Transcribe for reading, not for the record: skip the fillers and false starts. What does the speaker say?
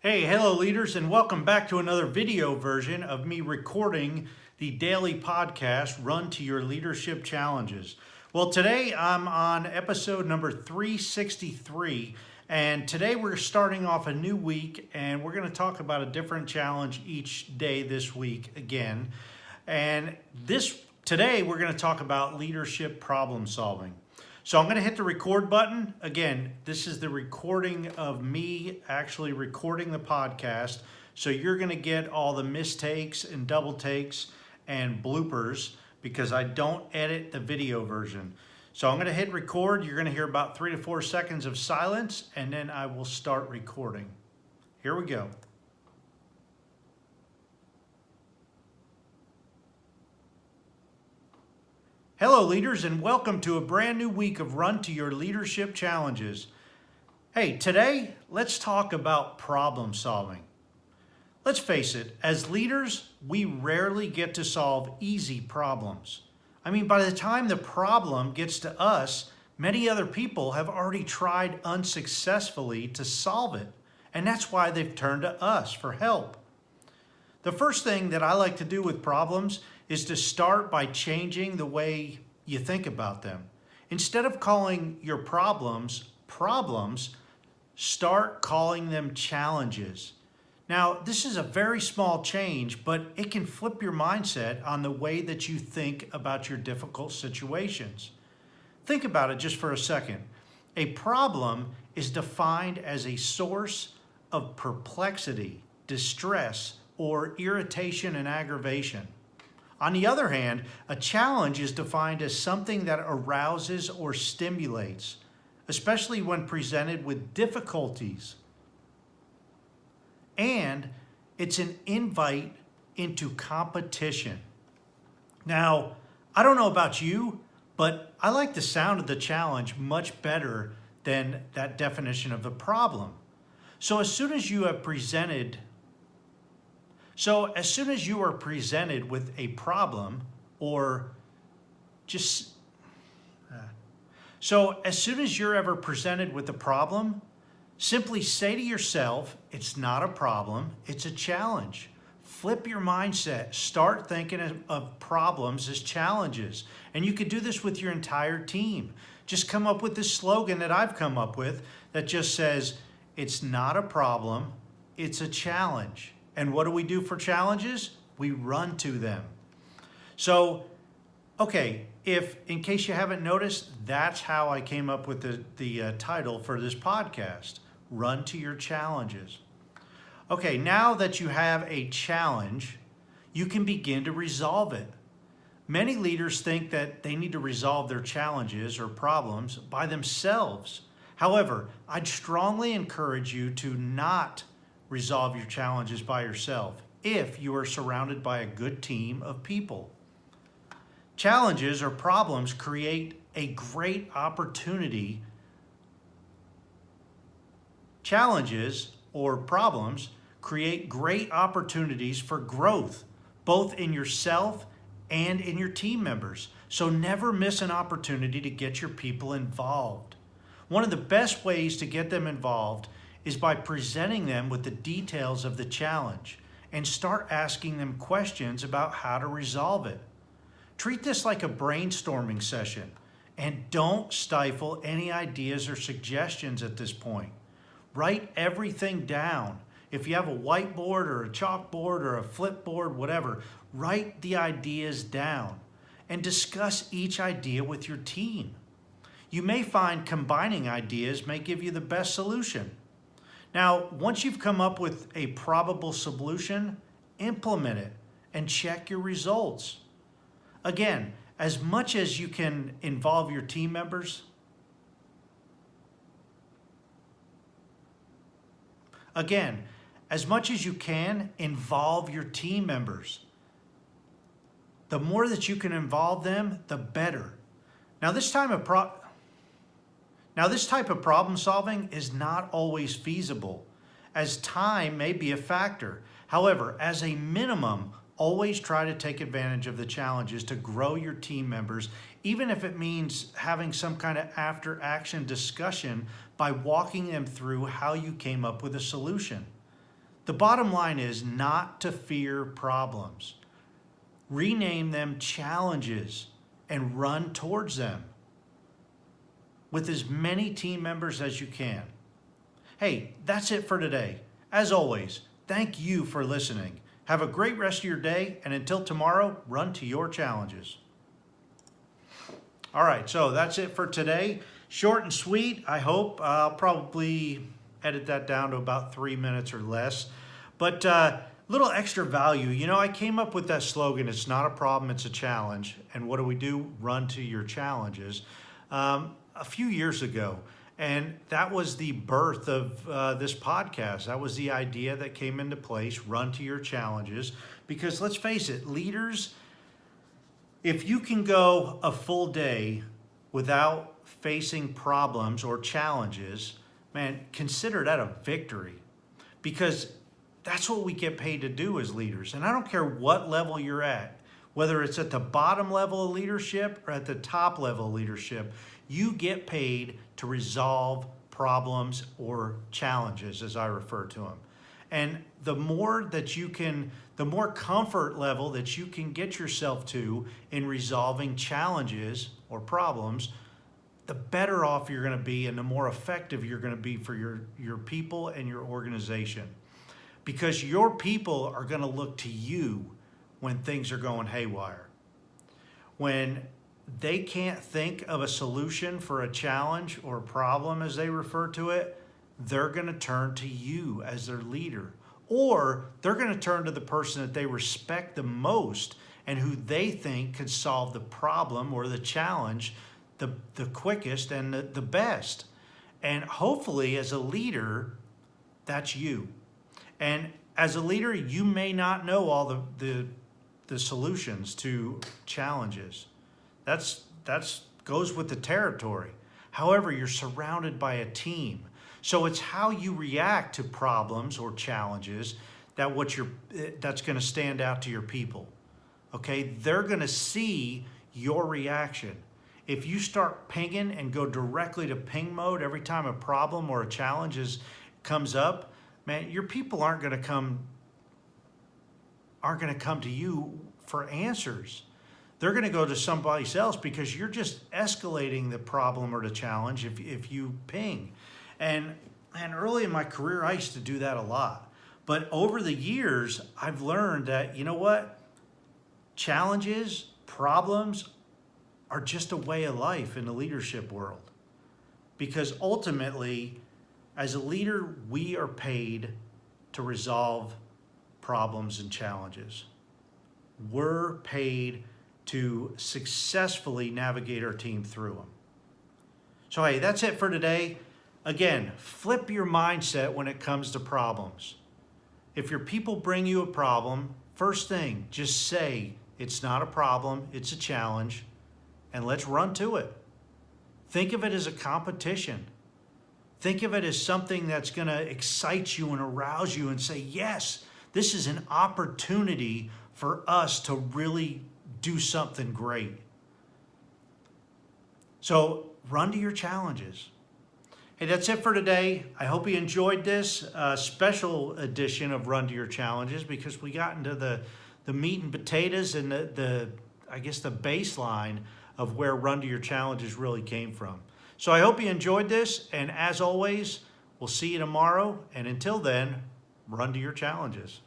Hey, hello leaders, and welcome back to another video version of me recording the daily podcast, Run to Your Leadership Challenges. Well, today I'm on episode number 363, and today we're starting off a new week, and we're going to talk about a different challenge each day this week again. And today we're going to talk about leadership problem solving. So I'm going to hit the record button. Again, this is the recording of me actually recording the podcast. So you're going to get all the mistakes and double takes and bloopers because I don't edit the video version. So I'm going to hit record. You're going to hear about 3 to 4 seconds of silence, and then I will start recording. Here we go. Hello leaders, and welcome to a brand new week of Run to Your Leadership Challenges. Hey, today let's talk about problem solving. Let's face it, as leaders, we rarely get to solve easy problems. I mean, by the time the problem gets to us, many other people have already tried unsuccessfully to solve it, and that's why they've turned to us for help. The first thing that I like to do with problems is to start by changing the way you think about them. Instead of calling your problems, start calling them challenges. Now, this is a very small change, but it can flip your mindset on the way that you think about your difficult situations. Think about it just for a second. A problem is defined as a source of perplexity, distress, or irritation and aggravation. On the other hand, a challenge is defined as something that arouses or stimulates, especially when presented with difficulties. And it's an invite into competition. Now, I don't know about you, but I like the sound of the challenge much better than that definition of the problem. So as soon as you are presented with a problem, as soon as you're ever presented with a problem, simply say to yourself, it's not a problem, it's a challenge. Flip your mindset. Start thinking of problems as challenges. And you could do this with your entire team. Just come up with this slogan that I've come up with that just says, it's not a problem, it's a challenge. And what do we do for challenges? We run to them. So, okay, if in case you haven't noticed, that's how I came up with the title for this podcast, Run to Your Challenges. Okay, now that you have a challenge, you can begin to resolve it. Many leaders think that they need to resolve their challenges or problems by themselves. However, I'd strongly encourage you to not resolve your challenges by yourself if you are surrounded by a good team of people. Challenges or problems create a great opportunity. Challenges or problems create great opportunities for growth, both in yourself and in your team members. So never miss an opportunity to get your people involved. One of the best ways to get them involved is by presenting them with the details of the challenge and start asking them questions about how to resolve it. Treat this like a brainstorming session and don't stifle any ideas or suggestions at this point. Write everything down. If you have a whiteboard or a chalkboard or a flipboard, whatever, write the ideas down and discuss each idea with your team. You may find combining ideas may give you the best solution. Now, once you've come up with a probable solution, implement it and check your results. Again, as much as you can involve your team members, involve your team members. The more that you can involve them, the better. Now, this type of problem solving is not always feasible, as time may be a factor. However, as a minimum, always try to take advantage of the challenges to grow your team members, even if it means having some kind of after-action discussion by walking them through how you came up with a solution. The bottom line is not to fear problems. Rename them challenges and run towards them with as many team members as you can. Hey, that's it for today. As always, thank you for listening. Have a great rest of your day, and until tomorrow, run to your challenges. All right, so that's it for today. Short and sweet, I hope. I'll probably edit that down to about 3 minutes or less. But little extra value. You know, I came up with that slogan, it's not a problem, it's a challenge. And what do? Run to your challenges. A few years ago. And that was the birth of this podcast. That was the idea that came into place, run to your challenges. Because let's face it, leaders, if you can go a full day without facing problems or challenges, man, consider that a victory. Because that's what we get paid to do as leaders. And I don't care what level you're at, whether it's at the bottom level of leadership or at the top level of leadership, you get paid to resolve problems or challenges, as I refer to them. And the more that you can, the more comfort level that you can get yourself to in resolving challenges or problems, the better off you're going to be and the more effective you're going to be for your people and your organization. Because your people are going to look to you when things are going haywire. When they can't think of a solution for a challenge or a problem, as they refer to it, they're going to turn to you as their leader. Or they're going to turn to the person that they respect the most and who they think could solve the problem or the challenge the quickest and the best. And hopefully, as a leader, that's you. And as a leader, you may not know all the solutions to challenges. That's goes with the territory. However, you're surrounded by a team. So it's how you react to problems or challenges that's going to stand out to your people. Okay? They're going to see your reaction. If you start pinging and go directly to ping mode every time a problem or a challenge comes up, man, your people aren't going to come to you for answers. They're going to go to somebody else because you're just escalating the problem or the challenge if you ping. And early in my career, I used to do that a lot. But over the years, I've learned that, you know what? Challenges, problems are just a way of life in the leadership world. Because ultimately, as a leader, we are paid to resolve problems and challenges. We're paid to successfully navigate our team through them. So hey, that's it for today. Again, flip your mindset when it comes to problems. If your people bring you a problem, first thing, just say, it's not a problem, it's a challenge, and let's run to it. Think of it as a competition. Think of it as something that's going to excite you and arouse you and say, yes, this is an opportunity for us to really do something great. So run to your challenges. Hey, that's it for today. I hope you enjoyed this special edition of Run to Your Challenges, because we got into the meat and potatoes and the baseline of where Run to Your Challenges really came from. So I hope you enjoyed this, and as always, we'll see you tomorrow, and until then, run to your challenges.